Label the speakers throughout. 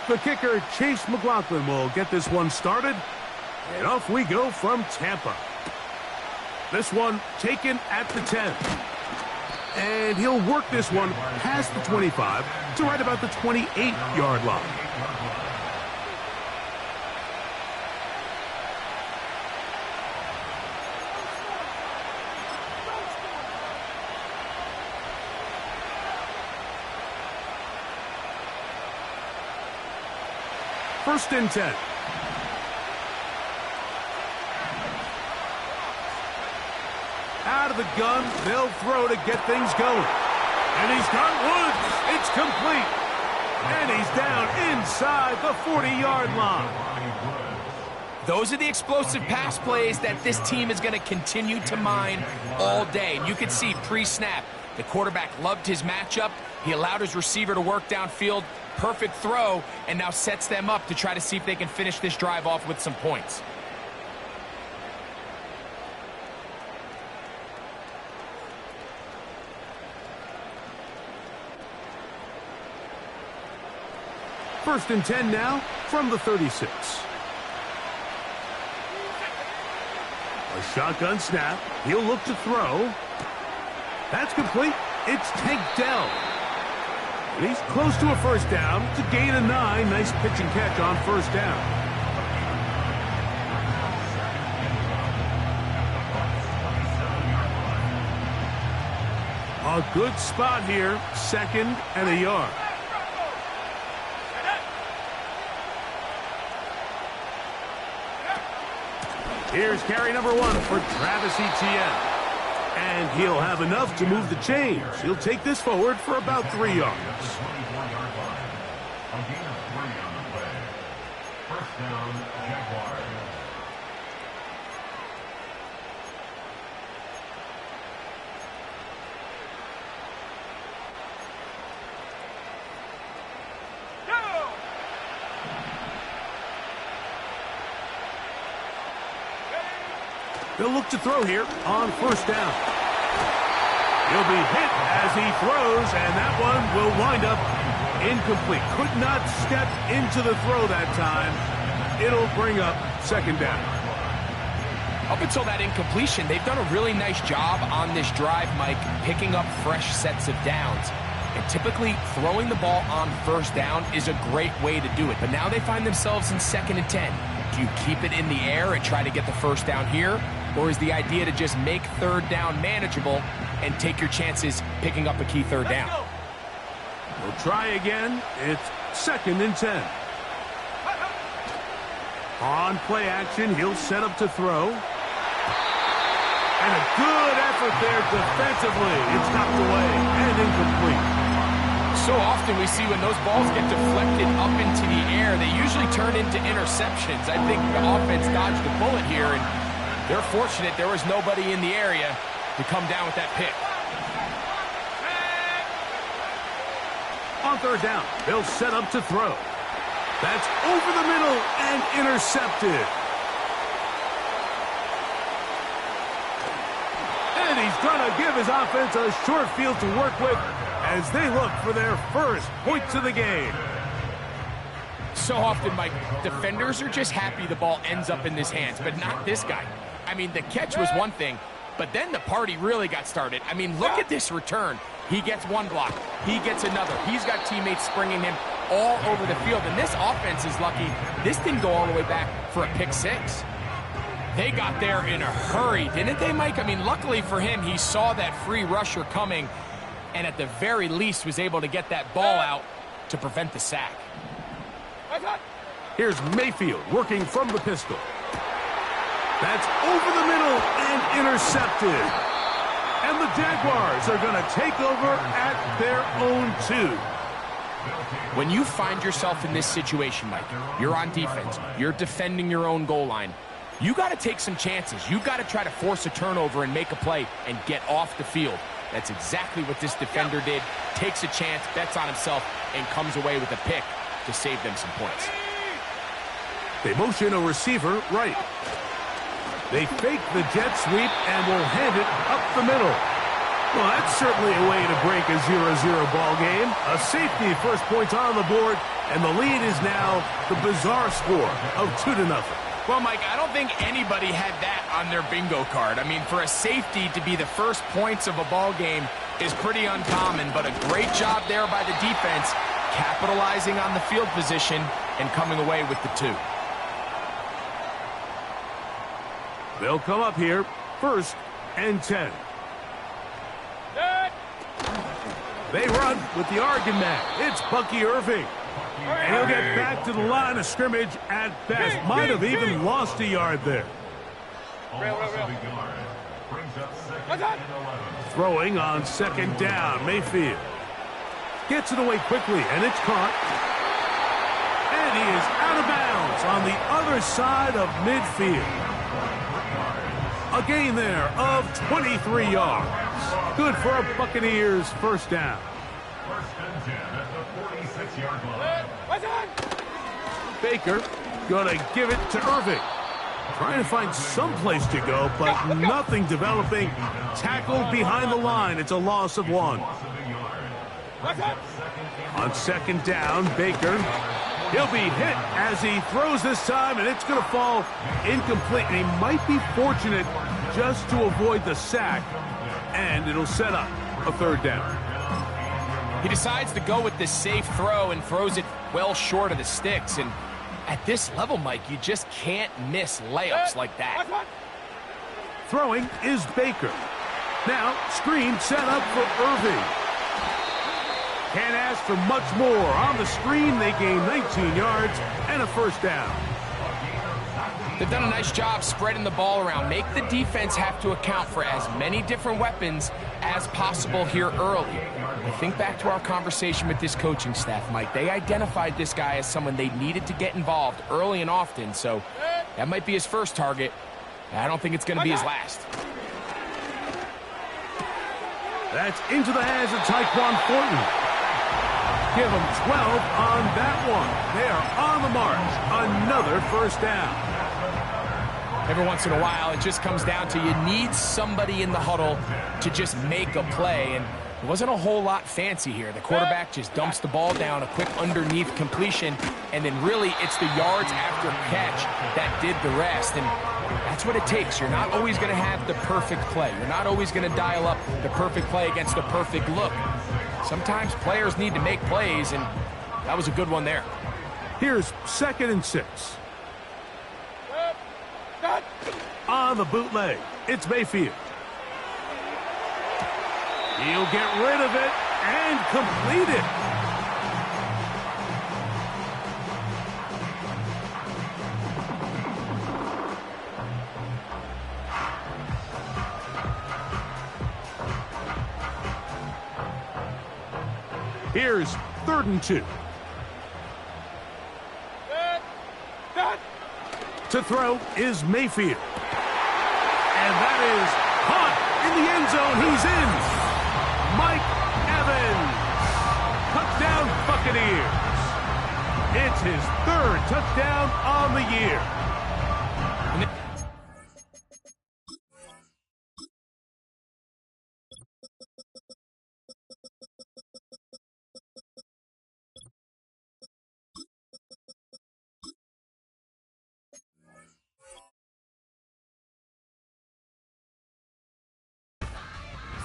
Speaker 1: The kicker, Chase McLaughlin, will get this one started. And off we go from Tampa. This one taken at the 10. And he'll work this one past the 25 to right about the 28-yard line. First and 10. Out of the gun, they'll throw to get things going. And he's got Woods. It's complete. And he's down inside the 40-yard line.
Speaker 2: Those are the explosive pass plays that this team is going to continue to mine all day. And you can see pre-snap, the quarterback loved his matchup. He allowed his receiver to work downfield. Perfect throw, and now sets them up to try to see if they can finish this drive off with some points.
Speaker 1: First and 10 now from the 36. A shotgun snap. He'll look to throw. That's complete. It's Tank Dell. And he's close to a first down. It's a gain of 9. Nice pitch and catch on first down. A good spot here. Second and a yard. Here's carry number 1 for Travis Etienne. And he'll have enough to move the chains. He'll take this forward for about 3 yards. First down, Jaguars. They'll look to throw here on first down. He'll be hit as he throws, and that one will wind up incomplete. Could not step into the throw that time. It'll bring up second down.
Speaker 2: Up until that incompletion, they've done a really nice job on this drive, Mike, picking up fresh sets of downs. And typically, throwing the ball on first down is a great way to do it. But now they find themselves in second and 10. Do you keep it in the air and try to get the first down here? Or is the idea to just make third down manageable and take your chances picking up a key third down?
Speaker 1: We'll try again. It's second and 10. On play action, he'll set up to throw. And a good effort there defensively. It's knocked away and incomplete.
Speaker 2: So often we see when those balls get deflected up into the air, they usually turn into interceptions. I think the offense dodged a bullet here, and they're fortunate there was nobody in the area to come down with that pick.
Speaker 1: On third down, they'll set up to throw. That's over the middle and intercepted. And he's going to give his offense a short field to work with as they look for their first points of the game.
Speaker 2: So often, Mike, defenders are just happy the ball ends up in his hands, but not this guy. I mean, the catch was one thing, but then the party really got started. I mean, look at this return. He gets one block. He gets another. He's got teammates springing him all over the field, and this offense is lucky. This didn't go all the way back for a pick six. They got there in a hurry, didn't they, Mike? I mean, luckily for him, he saw that free rusher coming and at the very least was able to get that ball out to prevent the sack.
Speaker 1: Here's Mayfield working from the pistol. That's over the middle and intercepted. And the Jaguars are going to take over at their own 2.
Speaker 2: When you find yourself in this situation, Mike, you're on defense, you're defending your own goal line, you got to take some chances. You got to try to force a turnover and make a play and get off the field. That's exactly what this defender did. Takes a chance, bets on himself, and comes away with a pick to save them some points.
Speaker 1: They motion a receiver right. They fake the jet sweep and will hand it up the middle. Well, that's certainly a way to break a 0-0 ball game. A safety, first points on the board, and the lead is now the bizarre score of 2-0.
Speaker 2: Well, Mike, I don't think anybody had that on their bingo card. I mean, for a safety to be the first points of a ball game is pretty uncommon, but a great job there by the defense, capitalizing on the field position and coming away with the 2.
Speaker 1: They'll come up here, 1st and 10. They run with the Oregon man. It's Bucky Irving. And he'll get back to the line of scrimmage at best. Might have even lost a yard there. Throwing on 2nd down. Mayfield gets it away quickly, and it's caught. And he is out of bounds on the other side of midfield. A gain there of 23 yards. Good for a Buccaneers first down.
Speaker 3: 1st and 10 at the 46-yard line.
Speaker 1: Baker gonna give it to Irving. Trying to find some place to go, but nothing developing. Tackled behind the line. It's a loss of 1. On 2nd down, Baker. He'll be hit as he throws this time, and it's going to fall incomplete. And he might be fortunate just to avoid the sack, and it'll set up a 3rd down.
Speaker 2: He decides to go with this safe throw and throws it well short of the sticks. And at this level, Mike, you just can't miss layups like that.
Speaker 1: Throwing is Baker. Now, screen set up for Irving. Can't ask for much more. On the screen, they gain 19 yards and a 1st down.
Speaker 2: They've done a nice job spreading the ball around. Make the defense have to account for as many different weapons as possible here early. I think back to our conversation with this coaching staff, Mike. They identified this guy as someone they needed to get involved early and often, so that might be his first target. I don't think it's going to be his last.
Speaker 1: That's into the hands of Tyquan Thornton. Give them 12 on that one. They are on the march. Another 1st down.
Speaker 2: Every once in a while, it just comes down to you need somebody in the huddle to just make a play, and it wasn't a whole lot fancy here. The quarterback just dumps the ball down, a quick underneath completion, and then really it's the yards after catch that did the rest, and that's what it takes. You're not always going to have the perfect play. You're not always going to dial up the perfect play against the perfect look. Sometimes players need to make plays, and that was a good one there.
Speaker 1: Here's 2nd and 6. On the bootleg, it's Mayfield. He'll get rid of it and complete it. Here's 3rd and 2. To throw is Mayfield. And that is caught in the end zone. He's in. Mike Evans. Touchdown Buccaneers. It's his 3rd touchdown on the year.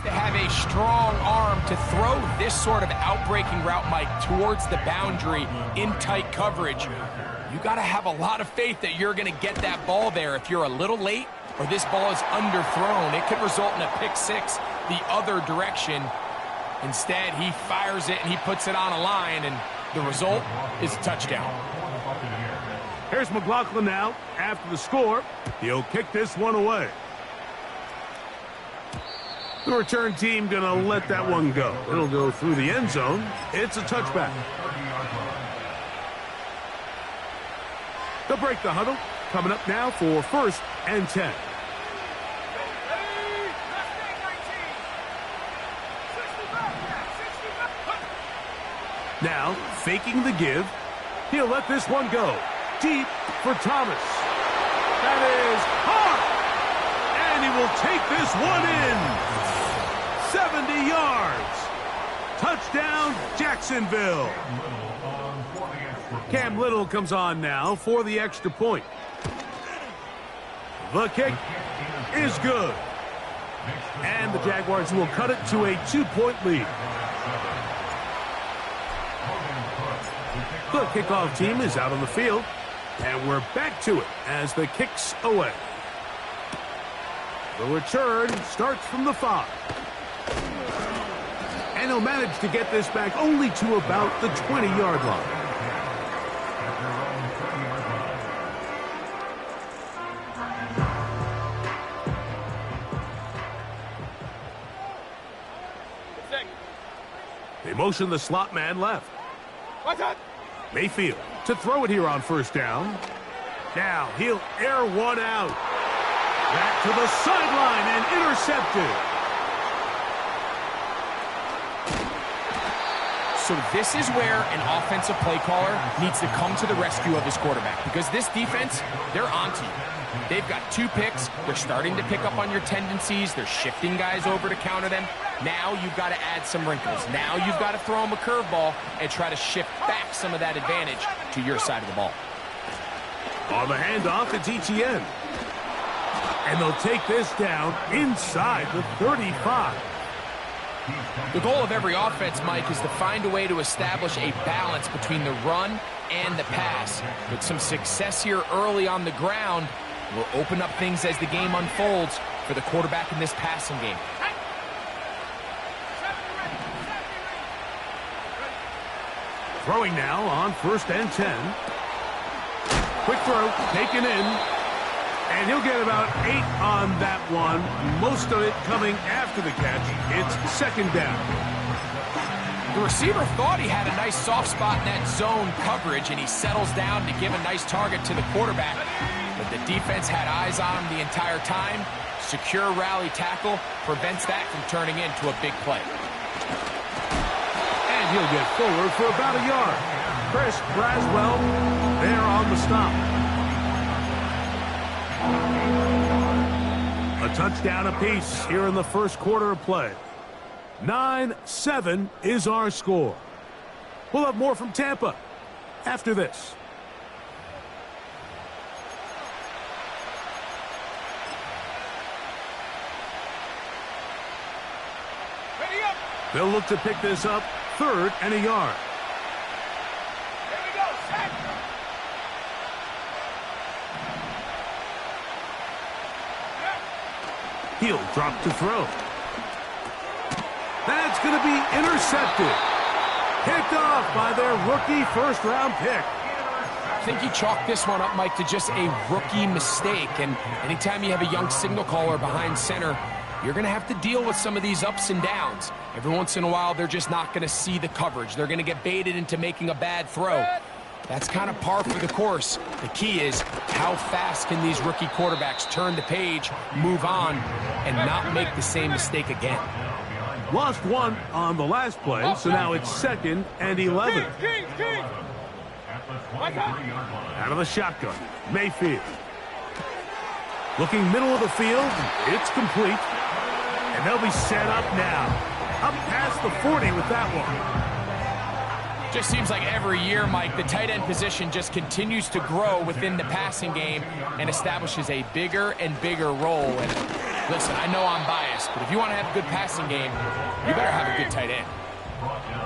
Speaker 2: To have a strong arm to throw this sort of outbreaking route, Mike, towards the boundary in tight coverage. You got to have a lot of faith that you're going to get that ball there. If you're a little late or this ball is underthrown, it could result in a pick 6 the other direction. Instead, he fires it and he puts it on a line, and the result is a touchdown.
Speaker 1: Here's McLaughlin now after the score. He'll kick this one away. The return team going to let that one go. It'll go through the end zone. It's a touchback. They'll break the huddle. Coming up now for 1st and 10. Now, faking the give. He'll let this one go. Deep for Thomas. That is hard. And he will take this one in. 7 20 yards. Touchdown, Jacksonville. Cam Little comes on now for the extra point. The kick is good. And the Jaguars will cut it to a 2-point lead. The kickoff team is out on the field. And we're back to it as the kick's away. The return starts from the 5. And he'll manage to get this back only to about the 20-yard line. They motion the slot man left. Mayfield to throw it here on first down. Now he'll air one out. Back to the sideline and intercepted.
Speaker 2: So this is where an offensive play caller needs to come to the rescue of his quarterback, because this defense, they're onto you. They've got 2 picks. They're starting to pick up on your tendencies. They're shifting guys over to counter them. Now you've got to add some wrinkles. Now you've got to throw them a curveball and try to shift back some of that advantage to your side of the ball.
Speaker 1: On the handoff, it's Etienne. And they'll take this down inside the 35.
Speaker 2: The goal of every offense, Mike, is to find a way to establish a balance between the run and the pass. With some success here early on the ground, will open up things as the game unfolds for the quarterback in this passing game.
Speaker 1: Throwing now on 1st and 10. Quick throw, taken in. And he'll get about 8 on that one. Most of it coming after the catch. It's 2nd down.
Speaker 2: The receiver thought he had a nice soft spot in that zone coverage, and he settles down to give a nice target to the quarterback. But the defense had eyes on him the entire time. Secure rally tackle prevents that from turning into a big play.
Speaker 1: And he'll get forward for about a yard. Chris Braswell there on the stop. A touchdown apiece here in the first quarter of play. 9-7 is our score. We'll have more from Tampa after this. They'll look to pick this up 3rd and a yard. He'll drop to throw. That's going to be intercepted. Picked off by their rookie first-round pick.
Speaker 2: I think he chalked this one up, Mike, to just a rookie mistake. And anytime you have a young signal caller behind center, you're going to have to deal with some of these ups and downs. Every once in a while, they're just not going to see the coverage. They're going to get baited into making a bad throw. That's kind of par for the course. The key is how fast can these rookie quarterbacks turn the page, move on, and not make the same mistake again.
Speaker 1: Lost 1 on the last play, so now it's 2nd and 11. Out of the shotgun, Mayfield. Looking middle of the field, it's complete. And they'll be set up now. Up past the 40 with that one.
Speaker 2: Just seems like every year, Mike, the tight end position just continues to grow within the passing game and establishes a bigger and bigger role. And listen, I know I'm biased, but if you want to have a good passing game, you better have a good tight end.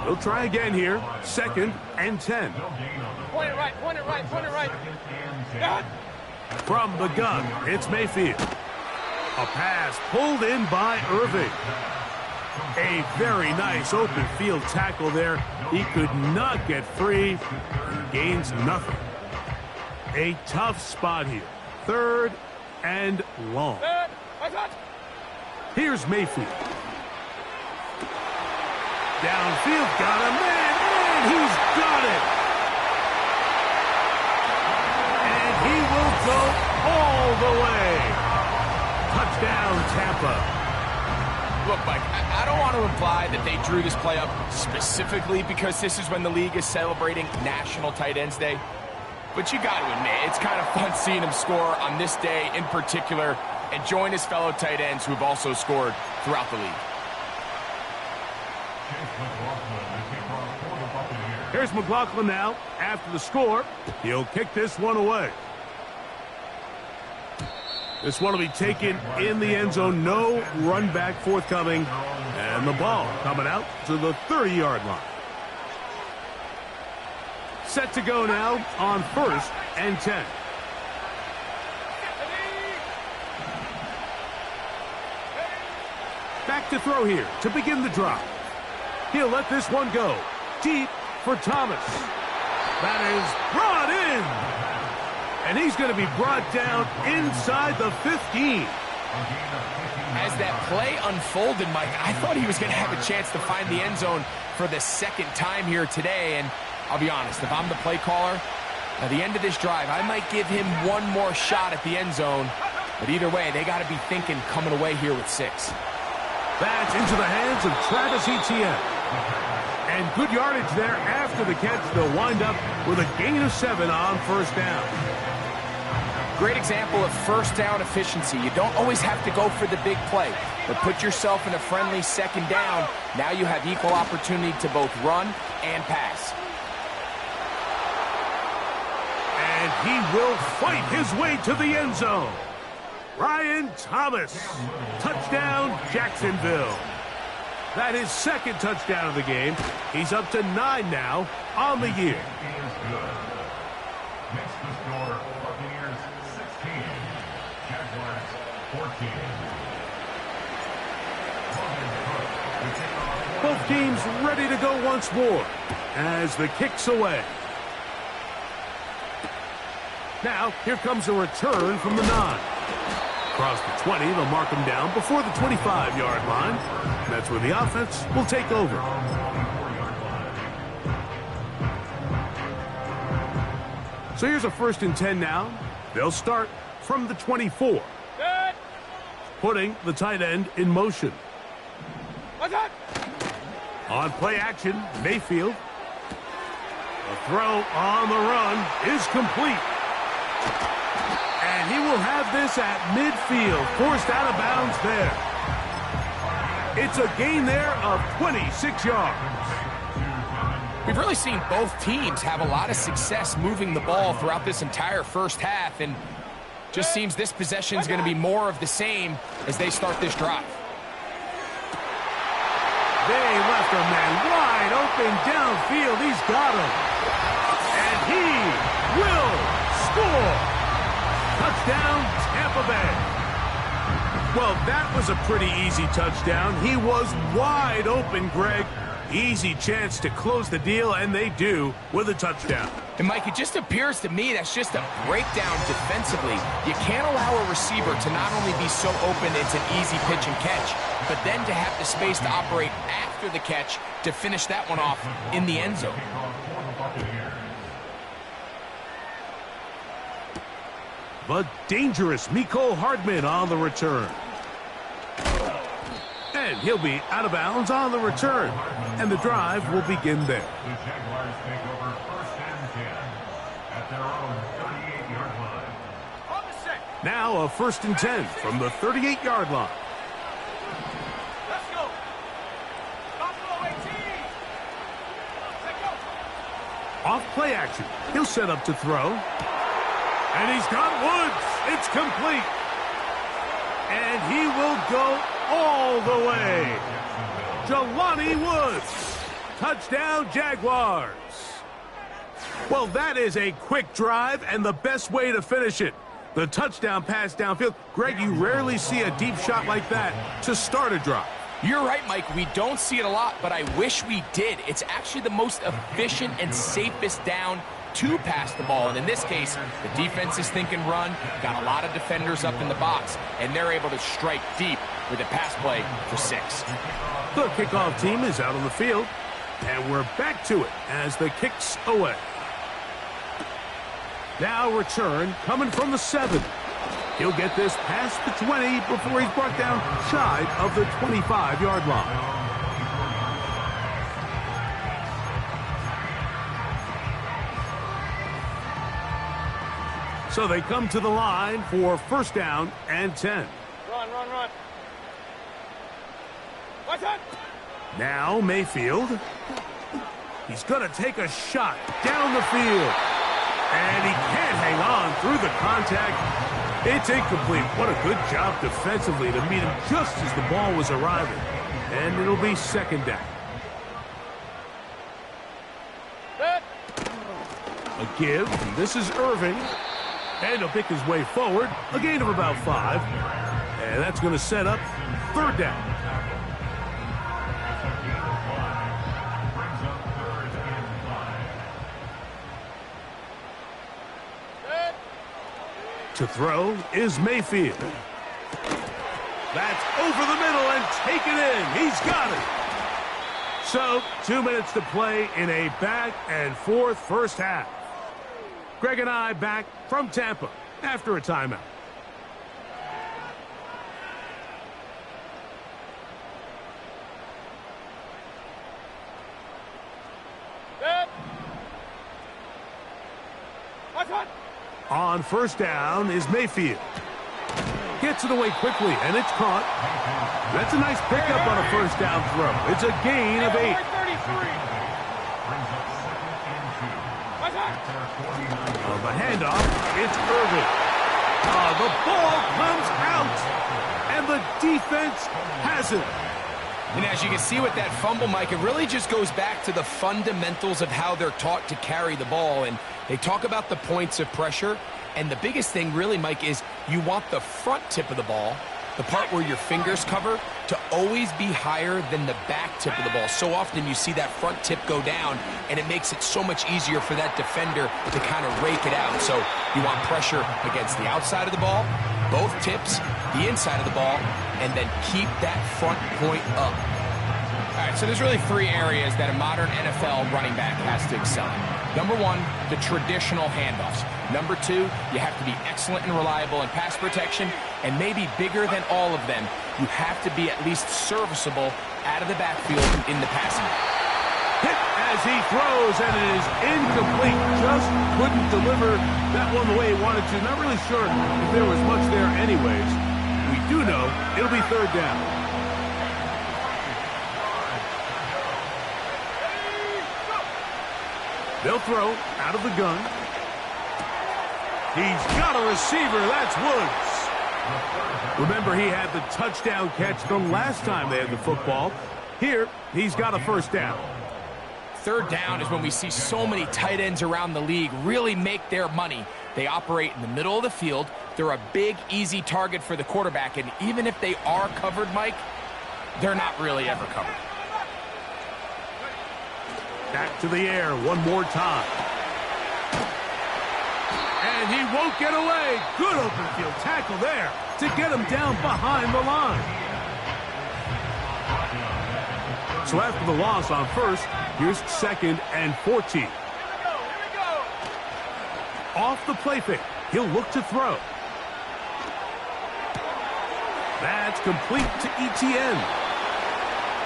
Speaker 1: They'll try again here. 2nd and 10.
Speaker 4: Point it right, point it right, point it right.
Speaker 1: From the gun, it's Mayfield. A pass pulled in by Irving. A very nice open field tackle there. He could not get free. He gains nothing. A tough spot here. 3rd and long. Here's Mayfield. Downfield, got him, and he's got it. And he will go all the way. Touchdown, Tampa.
Speaker 2: Look, Mike, I don't want to imply that they drew this play up specifically because this is when the league is celebrating National Tight Ends Day. But you got to admit, it's kind of fun seeing him score on this day in particular and join his fellow tight ends who have also scored throughout the league.
Speaker 1: Here's McLaughlin now. After the score, he'll kick this one away. This one will be taken in the end zone. No run back forthcoming. And the ball coming out to the 30-yard line. Set to go now on 1st and 10. Back to throw here to begin the drive. He'll let this one go deep for Thomas. That is brought in. And he's going to be brought down inside the 15.
Speaker 2: As that play unfolded, Mike, I thought he was going to have a chance to find the end zone for the second time here today. And I'll be honest, if I'm the play caller, at the end of this drive, I might give him one more shot at the end zone. But either way, they got to be thinking coming away here with 6.
Speaker 1: That's into the hands of Travis Etienne. And good yardage there after the catch. They'll wind up with a gain of 7 on 1st down.
Speaker 2: Great example of 1st down efficiency. You don't always have to go for the big play, but put yourself in a friendly 2nd down. Now you have equal opportunity to both run and pass.
Speaker 1: And he will fight his way to the end zone. Ryan Thomas. Touchdown, Jacksonville. That is 2nd touchdown of the game. He's up to 9 now on the year.
Speaker 3: Next to score, Buccaneers 16, Jaguars 14.
Speaker 1: Both teams ready to go once more as the kick's away. Now, here comes a return from the 9. Across the 20, they'll mark him down before the 25-yard line. That's where the offense will take over. So here's a 1st and 10 now. They'll start from the 24. Putting the tight end in motion. On play action, Mayfield. The throw on the run is complete. And he will have this at midfield, forced out of bounds there. It's a gain there of 26 yards.
Speaker 2: We've really seen both teams have a lot of success moving the ball throughout this entire 1st half, and just seems this possession is going to be more of the same as they start this drive.
Speaker 1: They left a man wide open downfield. He's got him. And he will score. Touchdown, Tampa Bay. Well, that was a pretty easy touchdown. He was wide open, Greg. Easy chance to close the deal, and they do with a touchdown.
Speaker 2: And, Mike, it just appears to me that's just a breakdown defensively. You can't allow a receiver to not only be so open it's an easy pitch and catch, but then to have the space to operate after the catch to finish that one off in the end zone.
Speaker 1: But dangerous Mecole Hardman on the return. And he'll be out of bounds on the return. And the drive will begin there.
Speaker 3: The Jaguars take over 1st and 10 at their own 38-yard line.
Speaker 1: Now a 1st and 10 from the 38-yard line.
Speaker 4: Let's go. Buffalo 18. Let's go.
Speaker 1: Off play action. He'll set up to throw. And he's got Woods. It's complete. And he will go all the way. Jelani Woods. Touchdown, Jaguars. Well, that is a quick drive and the best way to finish it. The touchdown pass downfield. Greg, you rarely see a deep shot like that to start a drive.
Speaker 2: You're right, Mike. We don't see it a lot, but I wish we did. It's actually the most efficient and safest down to pass the ball. And in this case, the defense is thinking run, got a lot of defenders up in the box, and they're able to strike deep with a pass play for 6.
Speaker 1: The kickoff team is out on the field, and we're back to it as the kick's away. Now return coming from the 7. He'll get this past the 20 before he's brought down shy of the 25-yard line. So they come to the line for 1st down and 10.
Speaker 4: Run. What's that?
Speaker 1: Now Mayfield. He's going to take a shot down the field. And he can't hang on through the contact. It's incomplete. What a good job defensively to meet him just as the ball was arriving. And it'll be second down. A give. This is Irving. And he'll pick his way forward. A gain of about 5. And that's going to set up third down. To throw is Mayfield. That's over the middle and taken in. He's got it. So, 2 minutes to play in a back and forth first half. Greg and I back from Tampa after a timeout. On first down is Mayfield. Gets it away quickly, and it's caught. That's a nice pickup on a first down throw. It's a gain of 8. On the handoff, it's Irving. The ball comes out, and the defense has it.
Speaker 2: And as you can see with that fumble, Mike, it really just goes back to the fundamentals of how they're taught to carry the ball. And they talk about the points of pressure. And the biggest thing really, Mike, is you want the front tip of the ball, the part where your fingers cover, to always be higher than the back tip of the ball. So often you see that front tip go down, and it makes it so much easier for that defender to kind of rake it out. So you want pressure against the outside of the ball, both tips, the inside of the ball, and then keep that front point up. All right, so there's really 3 areas that a modern NFL running back has to excel in. Number 1, the traditional handoffs. Number 2, you have to be excellent and reliable in pass protection. And maybe bigger than all of them, you have to be at least serviceable out of the backfield in the passing game.
Speaker 1: Hit as he throws, and it is incomplete. Just couldn't deliver that one the way he wanted to. Not really sure if there was much there anyways. We do know it'll be third down. They'll throw out of the gun. He's got a receiver. That's Woods. Remember, he had the touchdown catch the last time they had the football. Here, he's got a first down.
Speaker 2: Third down is when we see so many tight ends around the league really make their money. They operate in the middle of the field. They're a big, easy target for the quarterback. And even if they are covered, Mike, they're not really ever covered.
Speaker 1: Back to the air one more time. And he won't get away. Good open field tackle there to get him down behind the line. So after the loss on first, here's 2nd and 14. Off the play fake. He'll look to throw. That's complete to Etienne.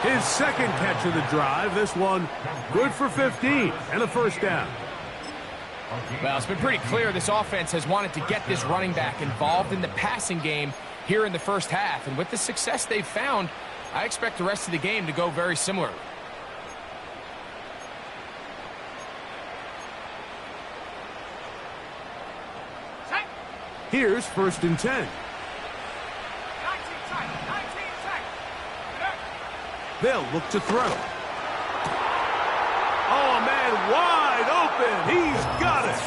Speaker 1: His 2nd catch of the drive. This one good for 15 and a first down.
Speaker 2: Well, it's been pretty clear this offense has wanted to get this running back involved in the passing game here in the first half. And with the success they've found, I expect the rest of the game to go very similar.
Speaker 1: Here's 1st and 10. They'll look to throw. Oh, man, wide open. He's got it.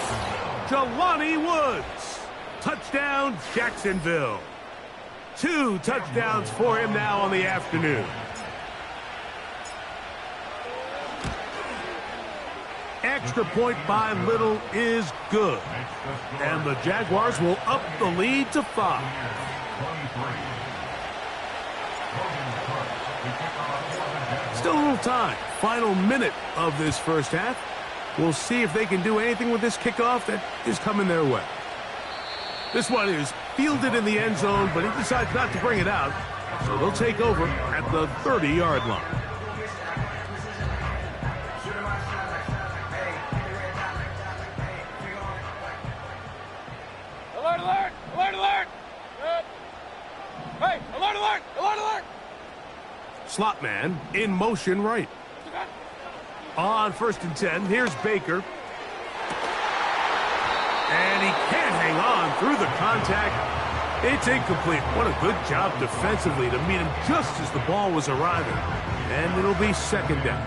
Speaker 1: Jelani Woods. Touchdown, Jacksonville. 2 touchdowns for him now on the afternoon. Extra point by Little is good. And the Jaguars will up the lead to 5. Still a little time. Final minute of this first half. We'll see if they can do anything with this kickoff that is coming their way. This one is fielded in the end zone, but he decides not to bring it out. So they'll take over at the 30-yard line.
Speaker 4: Alert, alert! Alert, alert! Hey, alert, alert! Alert, alert!
Speaker 1: slot man in motion right. On 1st and 10, here's Baker. And he can't hang on through the contact. It's incomplete. What a good job defensively to meet him just as the ball was arriving. And it'll be 2nd down.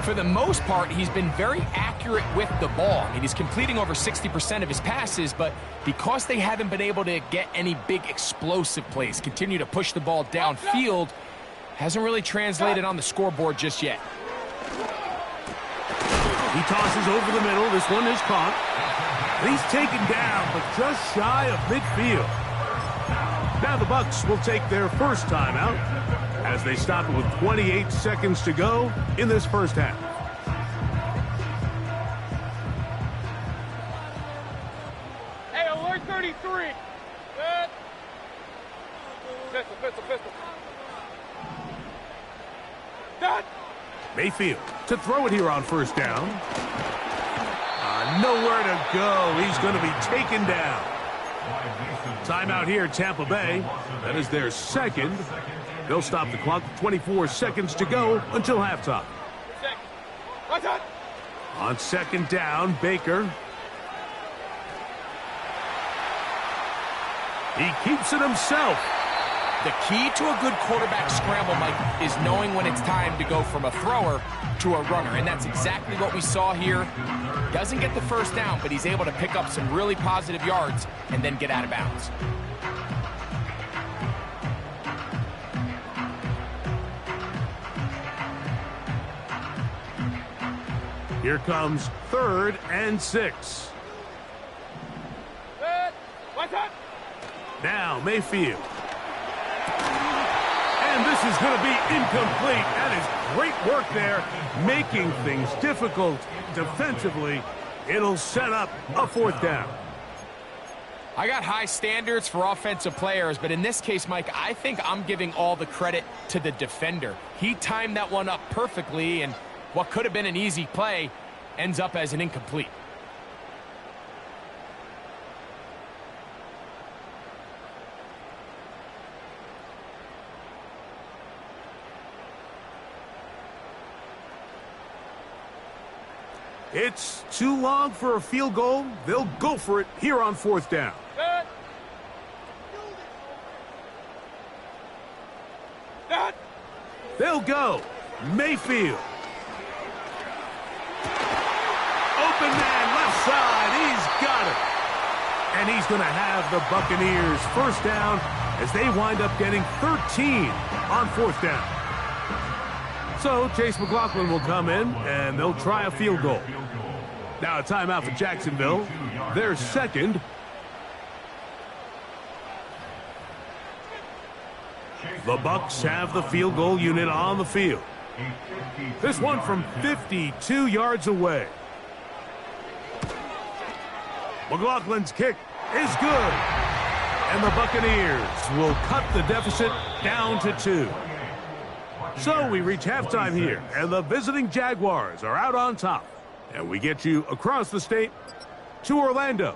Speaker 2: For the most part, he's been very accurate with the ball. I mean, he's completing over 60% of his passes, but because they haven't been able to get any big explosive plays, continue to push the ball downfield, hasn't really translated on the scoreboard just yet.
Speaker 1: He tosses over the middle. This one is caught. He's taken down, but just shy of midfield. Now the Bucs will take their first timeout as they stop it with 28 seconds to go in this first half.
Speaker 4: Hey, alert 33. Good. Pistol. Done.
Speaker 1: Mayfield to throw it here on 1st down. Nowhere to go. He's going to be taken down. Timeout here, Tampa Bay. That is their 2nd. They'll stop the clock. 24 seconds to go until halftime. On 2nd down, Baker. He keeps it himself.
Speaker 2: The key to a good quarterback scramble, Mike, is knowing when it's time to go from a thrower to a runner, and that's exactly what we saw here. Doesn't get the 1st down, but he's able to pick up some really positive yards and then get out of bounds.
Speaker 1: Here comes 3rd and 6. Now Mayfield. And this is going to be incomplete. That is great work there, making things difficult defensively. It'll set up a 4th down.
Speaker 2: I got high standards for offensive players, but in this case, Mike, I think I'm giving all the credit to the defender. He timed that one up perfectly, and what could have been an easy play ends up as an incomplete.
Speaker 1: It's too long for a field goal. They'll go for it here on 4th down. They'll go. Mayfield. Open man, left side. He's got it. And he's going to have the Buccaneers 1st down as they wind up getting 13 on 4th down. So Chase McLaughlin will come in, and they'll try a field goal. Now a timeout for Jacksonville. Their 2nd. The Bucs have the field goal unit on the field. This one from 52 yards away. McLaughlin's kick is good. And the Buccaneers will cut the deficit down to 2. So we reach halftime here, and the visiting Jaguars are out on top. And we get you across the state to Orlando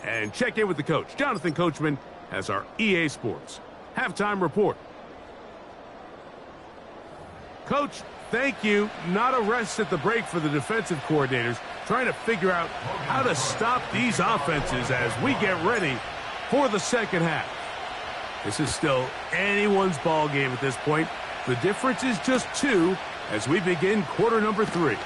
Speaker 1: and check in with the coach. Jonathan Coachman has our EA Sports halftime report. Coach, thank you. Not a rest at the break for the defensive coordinators, trying to figure out how to stop these offenses as we get ready for the 2nd half. This is still anyone's ball game at this point. The difference is just 2 as we begin quarter number 3.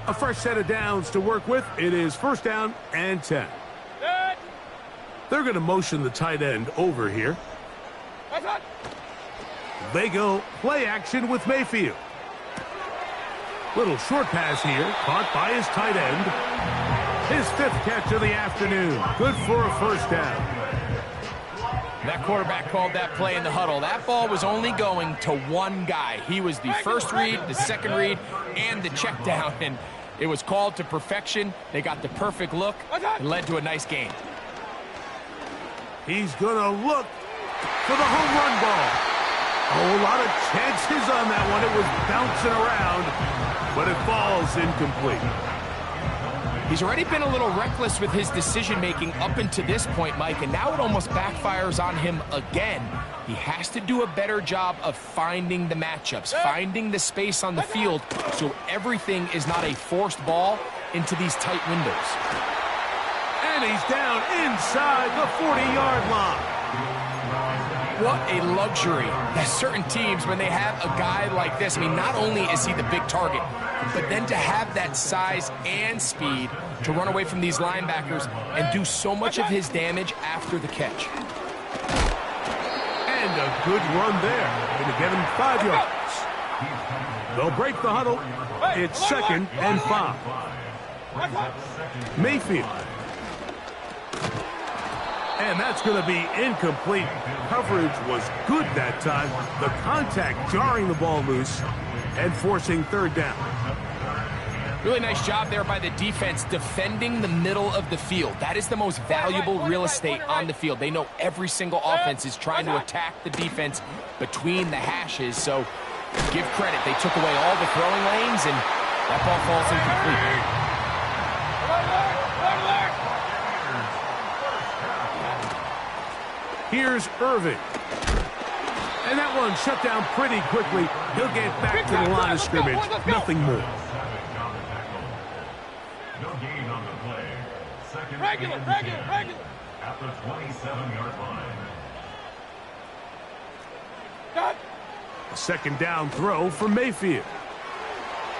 Speaker 1: A fresh set of downs to work with. It is 1st down and 10. They're going to motion the tight end over here. They go play action with Mayfield. Little short pass here, caught by his tight end. His 5th catch of the afternoon. Good for a 1st down.
Speaker 2: That quarterback called that play in the huddle. That ball was only going to one guy. He was the first read, the second read, and the check down. And it was called to perfection. They got the perfect look. It led to a nice game.
Speaker 1: He's going to look for the home run ball. Oh, a lot of chances on that one. It was bouncing around, but it falls incomplete.
Speaker 2: He's already been a little reckless with his decision-making up until this point, Mike, and now it almost backfires on him again. He has to do a better job of finding the matchups, finding the space on the field, so everything is not a forced ball into these tight windows.
Speaker 1: And he's down inside the 40-yard line.
Speaker 2: What a luxury that certain teams, when they have a guy like this, I mean, not only is he the big target, but then to have that size and speed to run away from these linebackers and do so much of his damage after the catch.
Speaker 1: And a good run there. Going to get him 5 yards. They'll break the huddle. It's 2nd and 5. Mayfield. And that's going to be incomplete. Coverage was good that time. The contact jarring the ball loose and forcing 3rd down.
Speaker 2: Really nice job there by the defense defending the middle of the field. That is the most valuable real estate on the field. They know every single offense is trying to attack the defense between the hashes. So give credit. They took away all the throwing lanes, and that ball falls incomplete.
Speaker 1: Here's Irving. And that one shut down pretty quickly. He'll get back to the line of scrimmage. Nothing more.
Speaker 3: No gain on the play. Second
Speaker 4: Regular.
Speaker 3: at the 27-yard line.
Speaker 1: A 2nd down throw for Mayfield.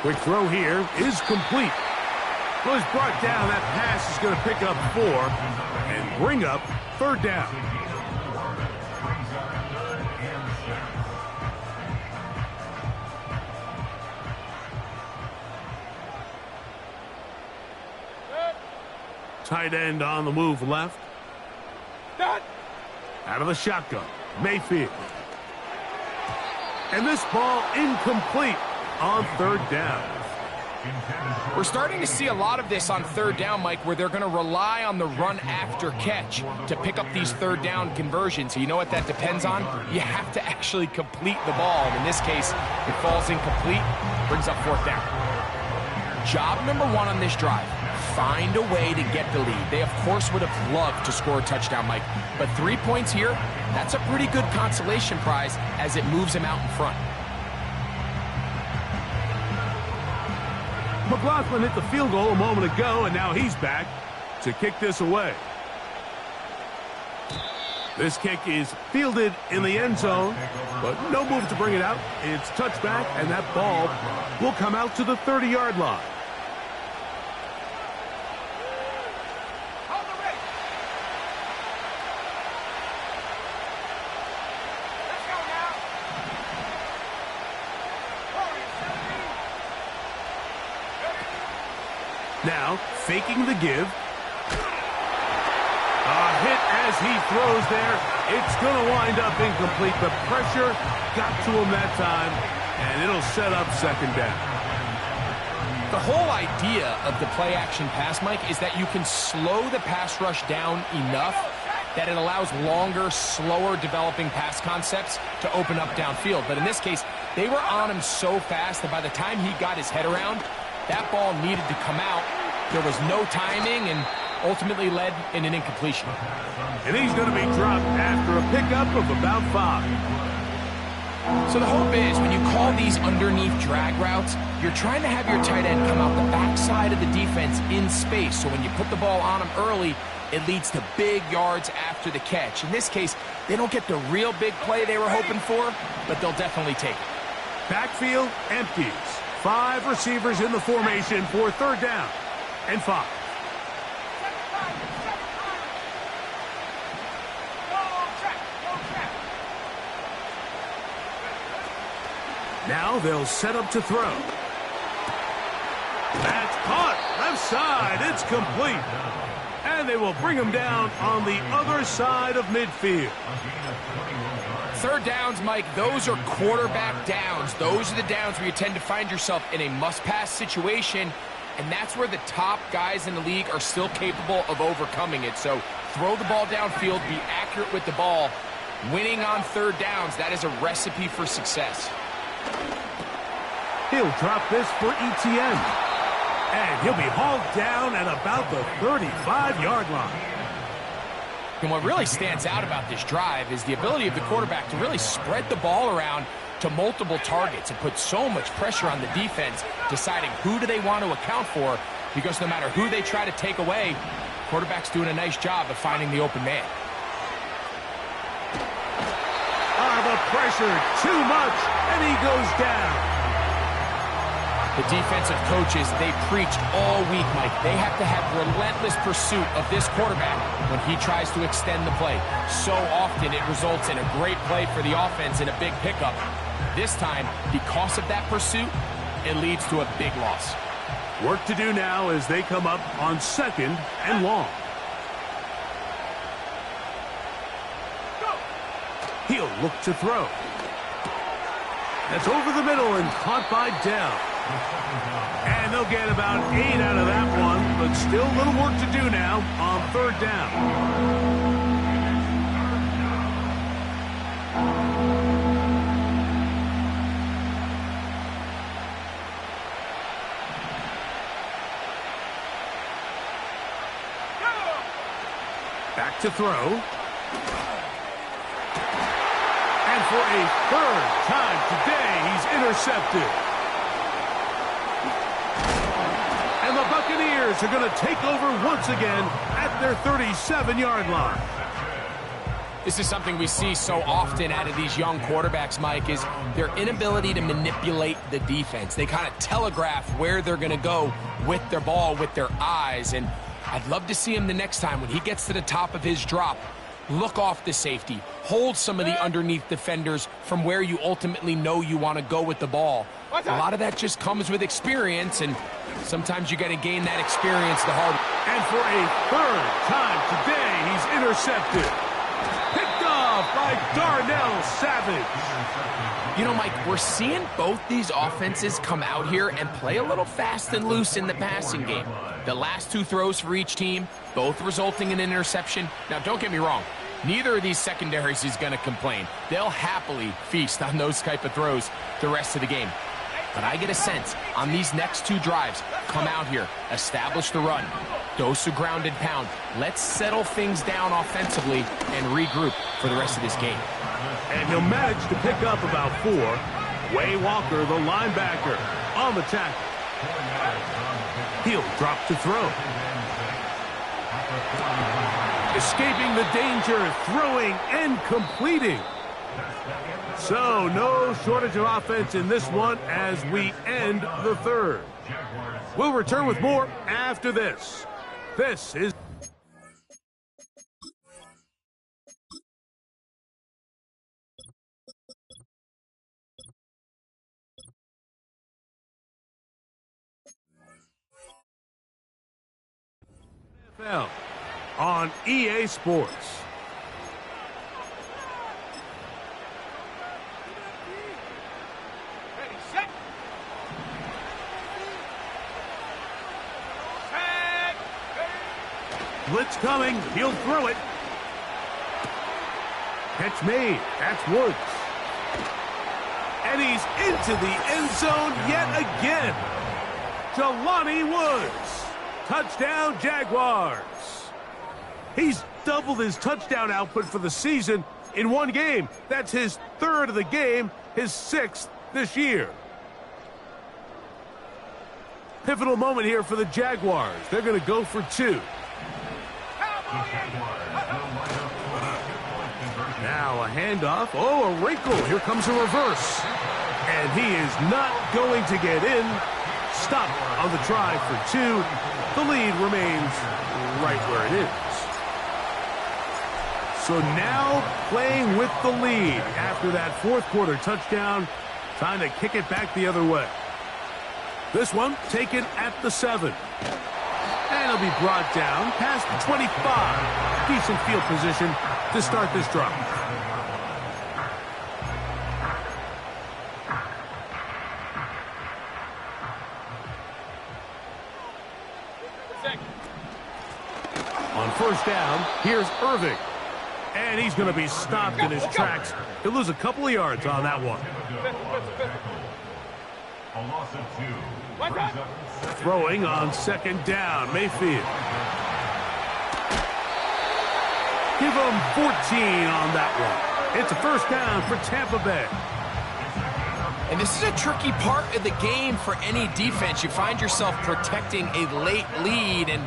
Speaker 1: Quick throw here is complete. Was brought down. That pass is going to pick up 4 and bring up 3rd down. Tight end on the move left. Out of the shotgun, Mayfield. And this ball incomplete on 3rd down.
Speaker 2: We're starting to see a lot of this on 3rd down, Mike, where they're going to rely on the run after catch to pick up these 3rd down conversions. So you know what that depends on? You have to actually complete the ball. And in this case, it falls incomplete, brings up 4th down. Job number 1 on this drive. Find a way to get the lead. They, of course, would have loved to score a touchdown, Mike. But 3 points here, that's a pretty good consolation prize as it moves them out in front.
Speaker 1: McLaughlin hit the field goal a moment ago, and now he's back to kick this away. This kick is fielded in the end zone, but no move to bring it out. It's touchback, and that ball will come out to the 30-yard line. Now, faking the give. A hit as he throws there. It's going to wind up incomplete. The pressure got to him that time, and it'll set up 2nd down.
Speaker 2: The whole idea of the play-action pass, Mike, is that you can slow the pass rush down enough that it allows longer, slower developing pass concepts to open up downfield. But in this case, they were on him so fast that by the time he got his head around, that ball needed to come out. There was no timing and ultimately led in an incompletion.
Speaker 1: And he's going to be dropped after a pickup of about 5.
Speaker 2: So the hope is when you call these underneath drag routes, you're trying to have your tight end come out the backside of the defense in space. So when you put the ball on him early, it leads to big yards after the catch. In this case, they don't get the real big play they were hoping for, but they'll definitely take it.
Speaker 1: Backfield empties. 5 receivers in the formation for 3rd down and 5. Now they'll set up to throw. That's caught. Left side. It's complete. And they will bring him down on the other side of midfield.
Speaker 2: 3rd downs, Mike, those are quarterback downs. Those are the downs where you tend to find yourself in a must-pass situation, and that's where the top guys in the league are still capable of overcoming it. So throw the ball downfield, be accurate with the ball, Winning on third downs, that is a recipe for success.
Speaker 1: He'll drop this for ETN. And he'll be hauled down at about the 35-yard line.
Speaker 2: And what really stands out about this drive is the ability of the quarterback to really spread the ball around to multiple targets and put so much pressure on the defense, deciding who do they want to account for, because no matter who they try to take away, quarterback's doing a nice job of finding the open man.
Speaker 1: The pressure, too much, and he goes down.
Speaker 2: The defensive coaches, they preached all week, Mike. They have to have relentless pursuit of this quarterback when he tries to extend the play. So often it results in a great play for the offense and a big pickup. This time, because of that pursuit, it leads to a big loss.
Speaker 1: Work to do now as they come up on 2nd and long. He'll look to throw. That's over the middle and caught by Dell. And they'll get about 8 out of that one, but still a little work to do now on 3rd down. Back to throw. And for a 3rd time today, he's intercepted. And the Buccaneers are going to take over once again at their 37-yard line.
Speaker 2: This is something we see so often out of these young quarterbacks, Mike, is their inability to manipulate the defense. They kind of telegraph where they're going to go with their ball, with their eyes. And I'd love to see him the next time when he gets to the top of his drop. Look off the safety. Hold some of the underneath defenders from where you ultimately know you want to go with the ball. A lot of that just comes with experience, and sometimes you got to gain that experience the hard way.
Speaker 1: And for a 3rd time today, he's intercepted. Picked off by Darnell Savage.
Speaker 2: You know, Mike, we're seeing both these offenses come out here and play a little fast and loose in the passing game. The last 2 throws for each team, both resulting in an interception. Now, don't get me wrong. Neither of these secondaries is going to complain. They'll happily feast on those type of throws the rest of the game. But I get a sense on these next 2 drives, come out here, establish the run, dose of ground and pound. Let's settle things down offensively and regroup for the rest of this game.
Speaker 1: And he'll manage to pick up about 4. Way Walker, the linebacker, on the tackle. He'll drop to throw. Escaping the danger, throwing and completing. So no shortage of offense in this one as we end the 3rd. We'll return with more after this. This is NFL on EA Sports. Blitz coming. He'll throw it. Catch made. That's Woods. And he's into the end zone yet again. Jelani Woods. Touchdown, Jaguars. He's doubled his touchdown output for the season in one game. That's his 3rd of the game, his 6th this year. Pivotal moment here for the Jaguars. They're going to go for 2. Now a handoff. Oh, a wrinkle. Here comes a reverse. And he is not going to get in. Stop on the try for 2. The lead remains right where it is. So now playing with the lead after that 4th quarter touchdown. Time to kick it back the other way. This one taken at the 7. And it'll be brought down past the 25. Decent field position to start this drive. On 1st down, here's Irving. And he's going to be stopped in his tracks. He'll lose a couple of yards on that one.
Speaker 3: A loss of 2. Brings up second.
Speaker 1: Throwing on second down, Mayfield. Give him 14 on that one. It's a first down for Tampa Bay.
Speaker 2: And this is a tricky part of the game for any defense. You find yourself protecting a late lead, and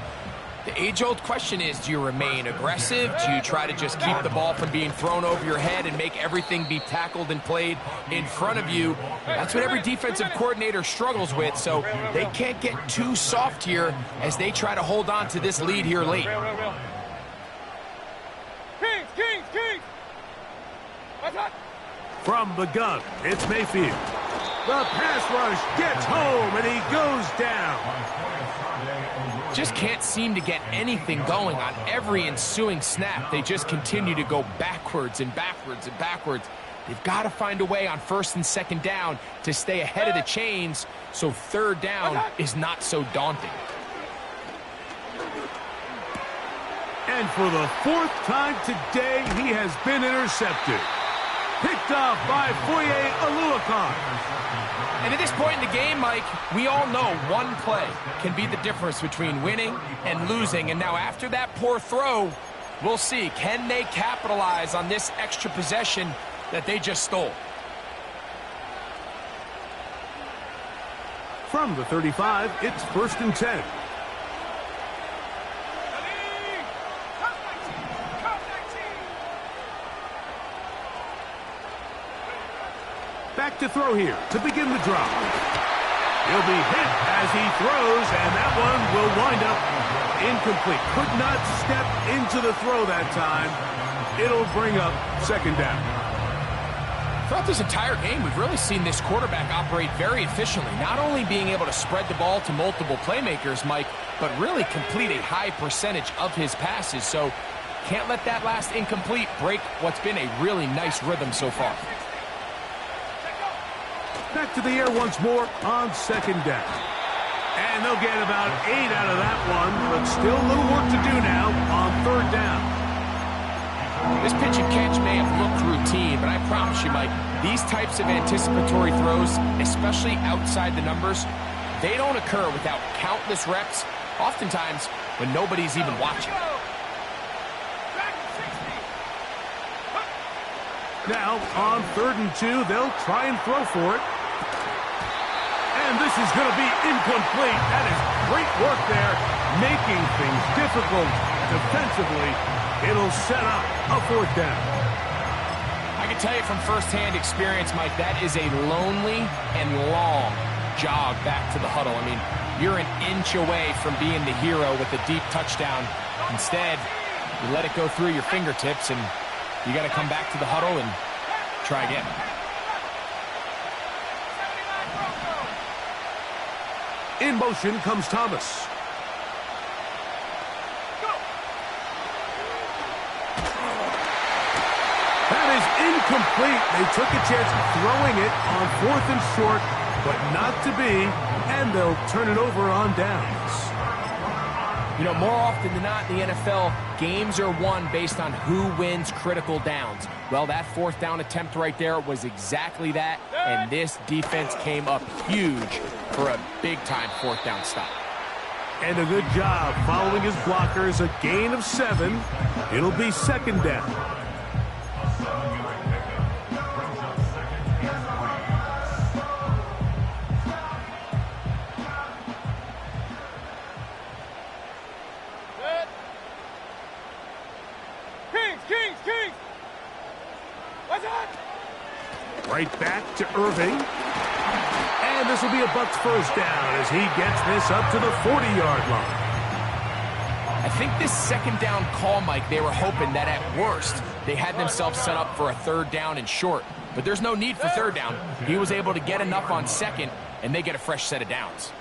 Speaker 2: the age-old question is, do you remain aggressive? Do you try to just keep the ball from being thrown over your head and make everything be tackled and played in front of you? That's what every defensive coordinator struggles with, so they can't get too soft here as they try to hold on to this lead here late.
Speaker 4: Kings! What's up?
Speaker 1: From the gun, it's Mayfield. The pass rush gets home, and he goes down.
Speaker 2: Just can't seem to get anything going on every ensuing snap. They just continue to go backwards and backwards and backwards. They've got to find a way on first and second down to stay ahead of the chains so third down is not so daunting.
Speaker 1: And for the fourth time today, he has been intercepted. Picked off by Foye Oluokun.
Speaker 2: And at this point in the game, Mike, we all know one play can be the difference between winning and losing. And now after that poor throw, we'll see, can they capitalize on this extra possession that they just stole?
Speaker 1: From the 35, it's first and 10. Back to throw here to begin the drop. He'll be hit as he throws, and that one will wind up incomplete. Could not step into the throw that time. It'll bring up second down.
Speaker 2: Throughout this entire game, we've really seen this quarterback operate very efficiently, not only being able to spread the ball to multiple playmakers, Mike, but really complete a high percentage of his passes. So can't let that last incomplete break what's been a really nice rhythm so far.
Speaker 1: Back to the air once more on second down. And they'll get about 8 out of that one, but still a little work to do now on third down.
Speaker 2: This pitch and catch may have looked routine, but I promise you, Mike, these types of anticipatory throws, especially outside the numbers, they don't occur without countless reps, oftentimes when nobody's even watching.
Speaker 1: Now, on 3rd and 2, they'll try and throw for it. And this is going to be incomplete. That is great work there, making things difficult defensively. It'll set up a fourth down.
Speaker 2: I can tell you from firsthand experience, Mike, that is a lonely and long jog back to the huddle. I mean, you're an inch away from being the hero with a deep touchdown. Instead, you let it go through your fingertips, and you got to come back to the huddle and try again.
Speaker 1: In motion comes Thomas. That is incomplete. They took a chance of throwing it on 4th and short, but not to be, and they'll turn it over on downs.
Speaker 2: You know, more often than not in the NFL, games are won based on who wins critical downs. Well, that 4th down attempt right there was exactly that, and this defense came up huge for a big-time 4th down stop.
Speaker 1: And a good job following his blockers, a gain of 7. It'll be second down.
Speaker 4: Kings! What's up?
Speaker 1: Right back to Irving. And this will be a Bucs first down as he gets this up to the 40-yard line.
Speaker 2: I think this second down call, Mike, they were hoping that at worst they had themselves set up for a 3rd down and short. But there's no need for 3rd down. He was able to get enough on 2nd, and they get a fresh set of downs.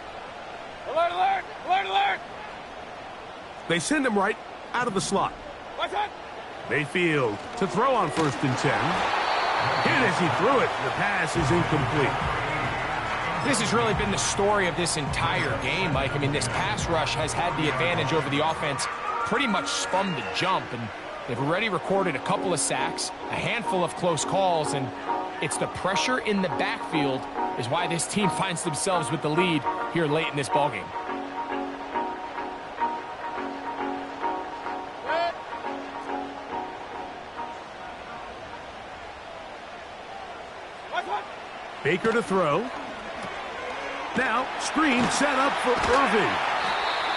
Speaker 4: Alert, alert! Alert, alert!
Speaker 1: They send him right out of the slot.
Speaker 4: What's up?
Speaker 1: Mayfield to throw on 1st and 10. And as he threw it, the pass is incomplete.
Speaker 2: This has really been the story of this entire game, Mike. I mean, this pass rush has had the advantage over the offense pretty much from the jump, and They've already recorded a couple of sacks, a handful of close calls, and it's the pressure in the backfield is why this team finds themselves with the lead here late in this ballgame.
Speaker 1: Baker to throw. Now, screen set up for Irving.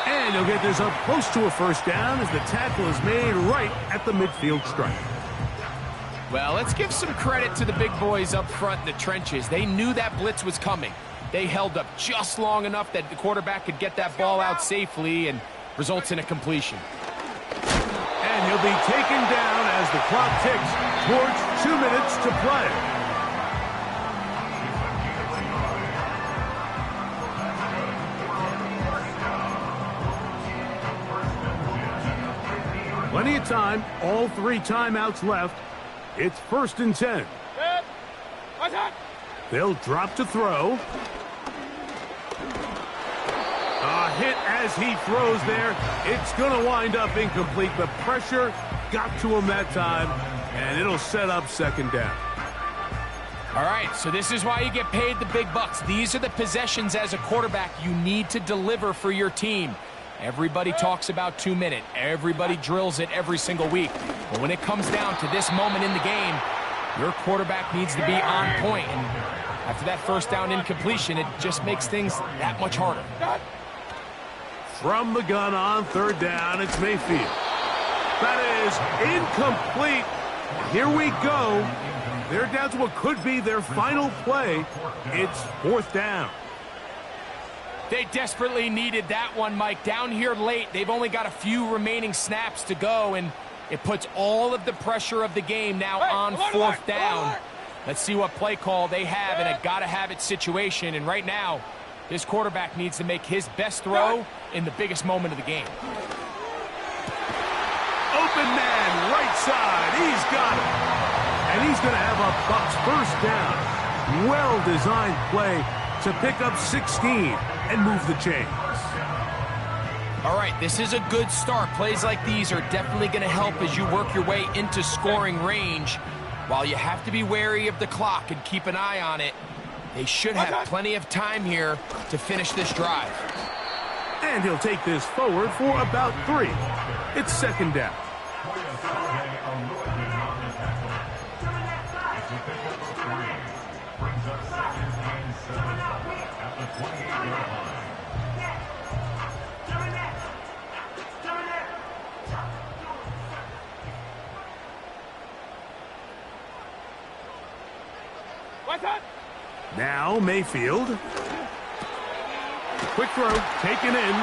Speaker 1: And he'll get this up close to a first down as the tackle is made right at the midfield stripe.
Speaker 2: Well, let's give some credit to the big boys up front in the trenches. They knew that blitz was coming. They held up just long enough that the quarterback could get that ball out safely and results in a completion.
Speaker 1: And he'll be taken down as the clock ticks towards 2 minutes to play. Plenty of time, all 3 timeouts left. It's 1st and 10. They'll drop to throw. A hit as he throws there. It's going to wind up incomplete. The pressure got to him that time, and it'll set up 2nd down.
Speaker 2: All right, so this is why you get paid the big bucks. These are the possessions as a quarterback you need to deliver for your team. Everybody talks about 2 minutes. Everybody drills it every single week. But when it comes down to this moment in the game, your quarterback needs to be on point. And after that first down incompletion, it just makes things that much harder.
Speaker 1: From the gun on 3rd down, it's Mayfield. That is incomplete. Here we go. They're down to what could be their final play. It's 4th down.
Speaker 2: They desperately needed that one, Mike. Down here late, they've only got a few remaining snaps to go, and it puts all of the pressure of the game now on 4th down. Let's see what play call they have in a gotta-have-it situation, and right now, this quarterback needs to make his best throw in the biggest moment of the game.
Speaker 1: Open man, right side. He's got it. And he's going to have a Bucs 1st down. Well-designed play to pick up 16 and move the chains.
Speaker 2: All right, this is a good start. Plays like these are definitely going to help as you work your way into scoring range. While you have to be wary of the clock and keep an eye on it, they should have plenty of time here to finish this drive.
Speaker 1: And he'll take this forward for about 3. It's 2nd down. Now Mayfield. Quick throw, taken in.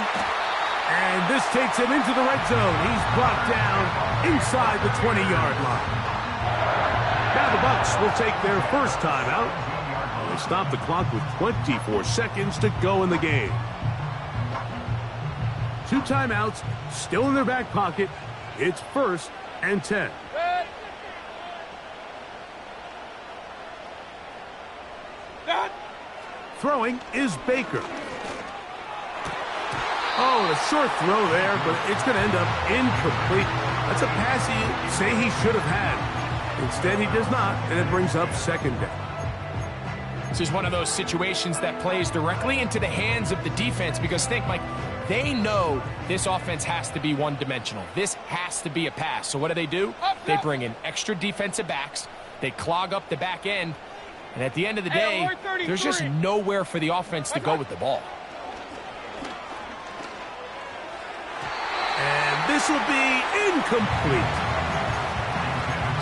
Speaker 1: And this takes him into the red zone. He's brought down inside the 20-yard line. Now the Bucs will take their first timeout. They stop the clock with 24 seconds to go in the game. 2 timeouts still in their back pocket. It's 1st and 10. Throwing is Baker. Oh, a short throw there, but it's going to end up incomplete. That's a pass he say he should have had. Instead, he does not, and it brings up 2nd down.
Speaker 2: This is one of those situations that plays directly into the hands of the defense because think, Mike, they know this offense has to be one-dimensional. This has to be a pass. So what do? They bring in extra defensive backs. They clog up the back end. And at the end of the day, there's just nowhere for the offense to go with the ball.
Speaker 1: And this will be incomplete.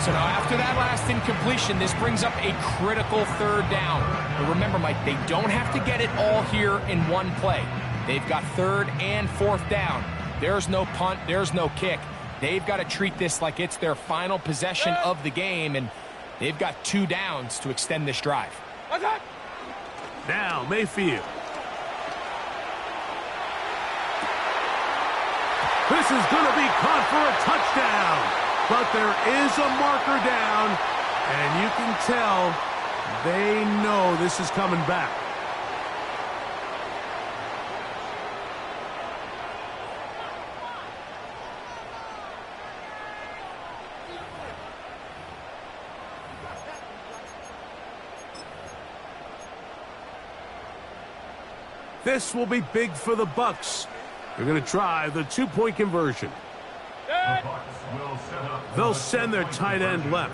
Speaker 2: So now after that last incompletion, this brings up a critical 3rd down. But remember, Mike, they don't have to get it all here in one play. They've got 3rd and 4th down. There's no punt. There's no kick. They've got to treat this like it's their final possession of the game, and they've got 2 downs to extend this drive.
Speaker 1: Now Mayfield. This is going to be caught for a touchdown. But there is a marker down, and you can tell they know this is coming back. This will be big for the Bucks. They're going to try the two-point conversion.
Speaker 3: The Bucks will set up.
Speaker 1: They'll send their tight end left.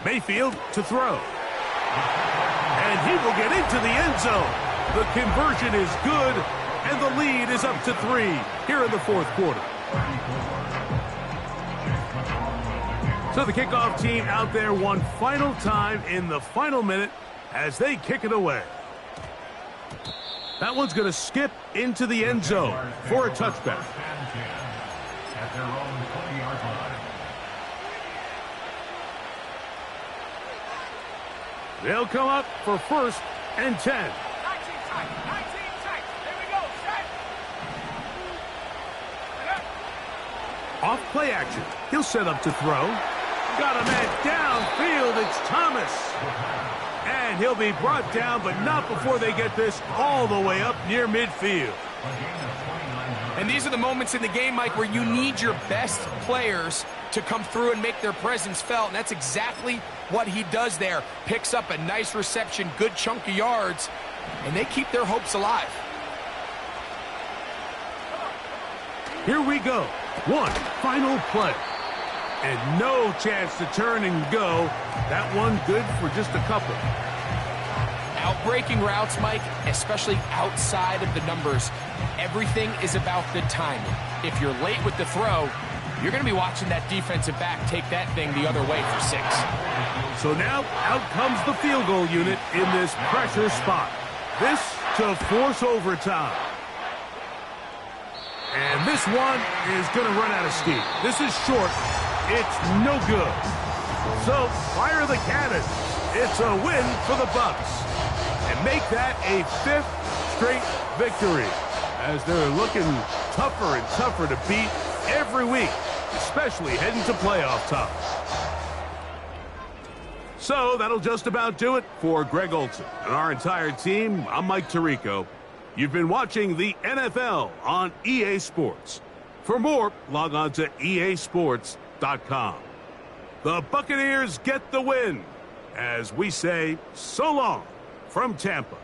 Speaker 1: Mayfield to throw. And he will get into the end zone. The conversion is good, and the lead is up to 3 here in the fourth quarter. So the kickoff team out there one final time in the final minute as they kick it away. That one's going to skip into the end zone for a touchback.
Speaker 3: At their own 20-yard line.
Speaker 1: They'll come up for 1st and 10.
Speaker 4: 19 tight. 19 tight. Here we go. Set.
Speaker 1: Off play action. He'll set up to throw. Got a man downfield. It's Thomas. And he'll be brought down, but not before they get this all the way up near midfield.
Speaker 2: And these are the moments in the game, Mike, where you need your best players to come through and make their presence felt. And that's exactly what he does there. Picks up a nice reception, good chunk of yards, and they keep their hopes alive.
Speaker 1: Here we go. One final play. And no chance to turn and go. That one good for just a couple.
Speaker 2: Out-breaking routes, Mike, especially outside of the numbers, everything is about the timing. If you're late with the throw, you're going to be watching that defensive back take that thing the other way for 6.
Speaker 1: So now out comes the field goal unit in this pressure spot. This to force overtime. And this one is going to run out of steam. This is short. It's no good. So fire the cannon. It's a win for the Bucks. And make that a 5th straight victory as they're looking tougher and tougher to beat every week, especially heading to playoff time. So that'll just about do it for Greg Olsen and our entire team. I'm Mike Tirico. You've been watching the NFL on EA Sports. For more, log on to easports.com. The Buccaneers get the win as we say so long from Tampa.